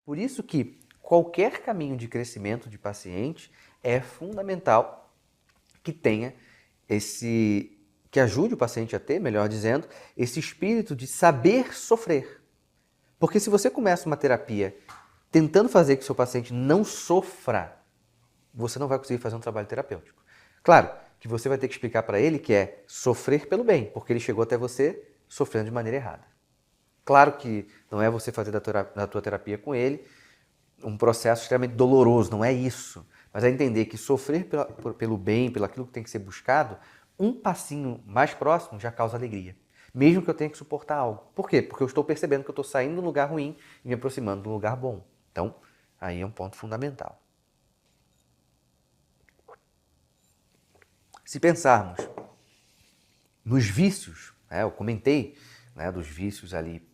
Por isso que qualquer caminho de crescimento de paciente é fundamental que tenha que ajude o paciente a ter, melhor dizendo, esse espírito de saber sofrer. Porque se você começa uma terapia tentando fazer que o seu paciente não sofra, você não vai conseguir fazer um trabalho terapêutico. Claro que você vai ter que explicar para ele que é sofrer pelo bem, porque ele chegou até você sofrendo de maneira errada. Claro que não é você fazer da tua terapia com ele um processo extremamente doloroso, não é isso. Mas é entender que sofrer pelo bem, pelo aquilo que tem que ser buscado, um passinho mais próximo já causa alegria. Mesmo que eu tenha que suportar algo. Por quê? Porque eu estou percebendo que eu estou saindo de um lugar ruim e me aproximando de um lugar bom. Então, aí é um ponto fundamental. Se pensarmos nos vícios, eu comentei dos vícios ali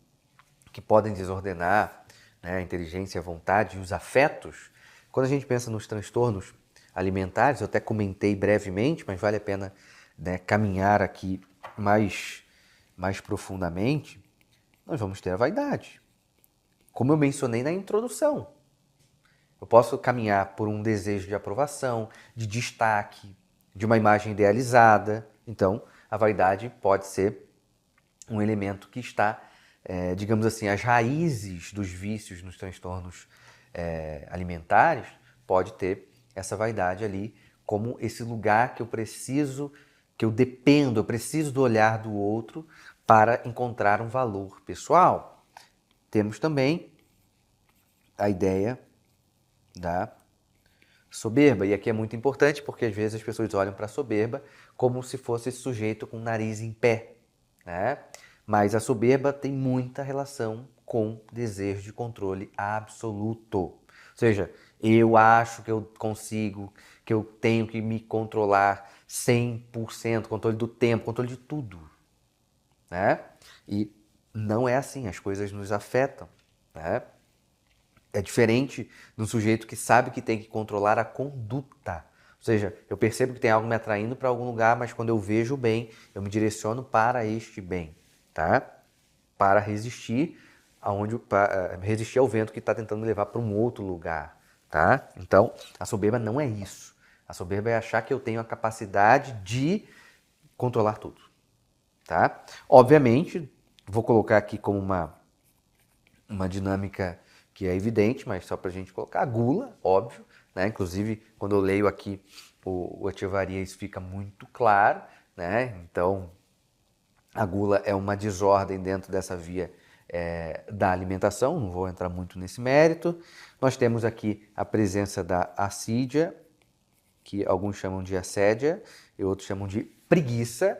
que podem desordenar a inteligência, a vontade e os afetos. Quando a gente pensa nos transtornos alimentares, eu até comentei brevemente, mas vale a pena caminhar aqui mais profundamente, nós vamos ter a vaidade. Como eu mencionei na introdução, eu posso caminhar por um desejo de aprovação, de destaque, de uma imagem idealizada. Então, a vaidade pode ser um elemento que está, digamos assim, as raízes dos vícios nos transtornos alimentares, pode ter essa vaidade ali como esse lugar que eu preciso, que eu dependo, eu preciso do olhar do outro para encontrar um valor pessoal. Temos também a ideia da soberba, e aqui é muito importante porque às vezes as pessoas olham para a soberba como se fosse esse sujeito com o nariz em pé, Mas a soberba tem muita relação com desejo de controle absoluto. Ou seja, eu acho que eu consigo, que eu tenho que me controlar 100%, controle do tempo, controle de tudo. E não é assim, as coisas nos afetam. É diferente de um sujeito que sabe que tem que controlar a conduta. Ou seja, eu percebo que tem algo me atraindo para algum lugar, mas quando eu vejo o bem, eu me direciono para este bem, Para resistir resistir ao vento que está tentando me levar para um outro lugar, Então, a soberba não é isso. A soberba é achar que eu tenho a capacidade de controlar tudo, Obviamente, vou colocar aqui como uma dinâmica que é evidente, mas só para a gente colocar a gula, óbvio, Inclusive, quando eu leio aqui o Echevarria, isso fica muito claro, Então, a gula é uma desordem dentro dessa via da alimentação, não vou entrar muito nesse mérito. Nós temos aqui a presença da assídia, que alguns chamam de assédia e outros chamam de preguiça,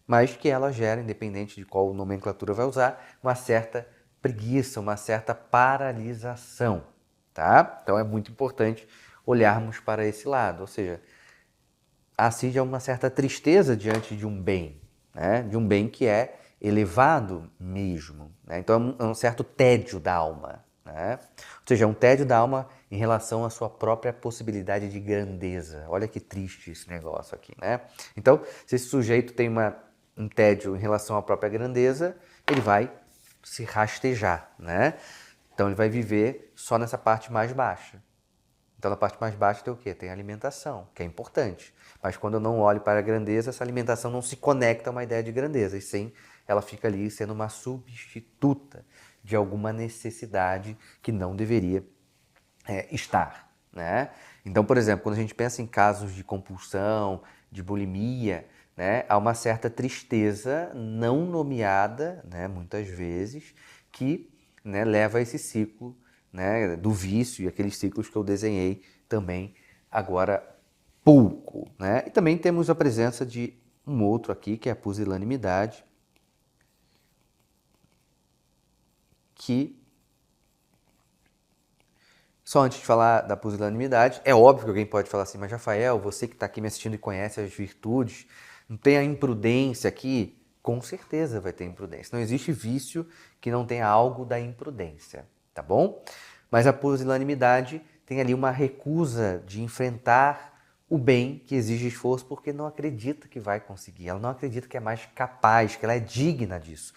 Mas que ela gera, independente de qual nomenclatura vai usar, uma certa preguiça, uma certa paralisação, Então é muito importante olharmos para esse lado, ou seja, a assídia é uma certa tristeza diante de um bem, De um bem que é elevado mesmo, Então é um certo tédio da alma, Ou seja, é um tédio da alma em relação à sua própria possibilidade de grandeza. Olha que triste esse negócio aqui, Então, se esse sujeito tem um tédio em relação à própria grandeza, ele vai se rastejar, Então ele vai viver só nessa parte mais baixa. Então na parte mais baixa tem o quê? Tem a alimentação, que é importante. Mas quando eu não olho para a grandeza, essa alimentação não se conecta a uma ideia de grandeza, e sim, ela fica ali sendo uma substituta de alguma necessidade que não deveria estar, Então, por exemplo, quando a gente pensa em casos de compulsão, de bulimia, há uma certa tristeza não nomeada, muitas vezes, que leva a esse ciclo do vício e aqueles ciclos que eu desenhei também agora pouco. E também temos a presença de um outro aqui, que é a pusilanimidade, que, só antes de falar da pusilanimidade, é óbvio que alguém pode falar assim, mas Rafael, você que está aqui me assistindo e conhece as virtudes, não tem a imprudência aqui? Com certeza vai ter imprudência. Não existe vício que não tenha algo da imprudência, tá bom? Mas a pusilanimidade tem ali uma recusa de enfrentar o bem que exige esforço porque não acredita que vai conseguir, ela não acredita que é mais capaz, que ela é digna disso.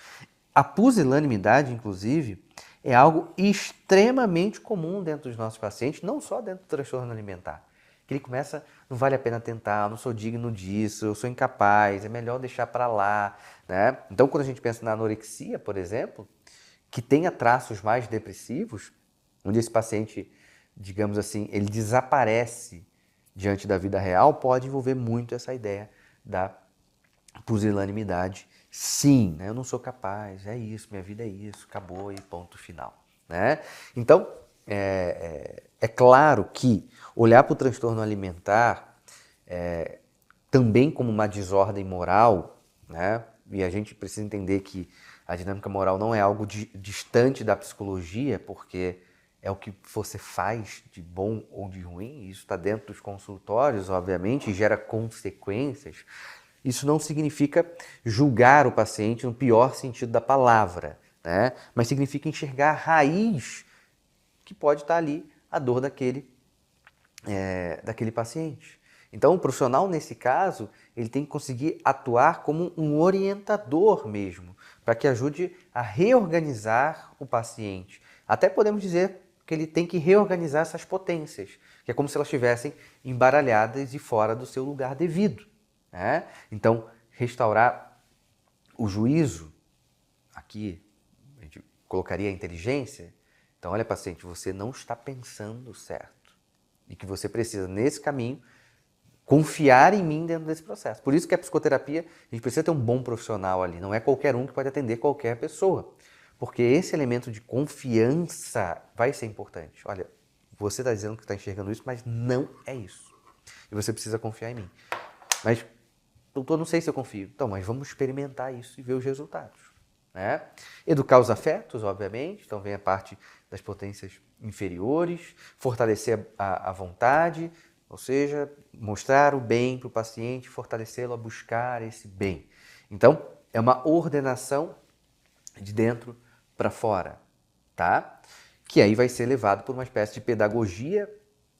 A pusilanimidade, inclusive, é algo extremamente comum dentro dos nossos pacientes, não só dentro do transtorno alimentar. Que ele começa, não vale a pena tentar, eu não sou digno disso, eu sou incapaz, é melhor deixar para lá, né? Então, quando a gente pensa na anorexia, por exemplo, que tenha traços mais depressivos, onde esse paciente, digamos assim, ele desaparece diante da vida real, pode envolver muito essa ideia da pusilanimidade. Sim, né? Eu não sou capaz, é isso, minha vida é isso, acabou e ponto final. Né? Então, é claro que olhar para o transtorno alimentar também como uma desordem moral, né? E a gente precisa entender que a dinâmica moral não é algo distante da psicologia, porque é o que você faz de bom ou de ruim, isso está dentro dos consultórios, obviamente, e gera consequências. Isso não significa julgar o paciente no pior sentido da palavra, né? Mas significa enxergar a raiz que pode estar ali, a dor daquele paciente. Então, o profissional, nesse caso, ele tem que conseguir atuar como um orientador mesmo, para que ajude a reorganizar o paciente. Até podemos dizer que ele tem que reorganizar essas potências, que é como se elas estivessem embaralhadas e fora do seu lugar devido. Né? Então, restaurar o juízo, aqui a gente colocaria a inteligência. Então, olha, paciente, você não está pensando certo e que você precisa, nesse caminho, confiar em mim dentro desse processo. Por isso que a psicoterapia, a gente precisa ter um bom profissional ali, não é qualquer um que pode atender qualquer pessoa, porque esse elemento de confiança vai ser importante. Olha, você está dizendo que está enxergando isso, mas não é isso. E você precisa confiar em mim. Mas, doutor, não sei se eu confio. Então, mas vamos experimentar isso e ver os resultados. Né? Educar os afetos, obviamente, então vem a parte das potências inferiores, fortalecer a vontade, ou seja, mostrar o bem para o paciente, fortalecê-lo a buscar esse bem. Então, é uma ordenação de dentro para fora, tá? Que aí vai ser levado por uma espécie de pedagogia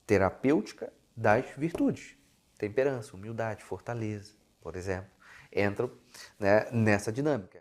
terapêutica das virtudes. Temperança, humildade, fortaleza, por exemplo, entram, né, nessa dinâmica.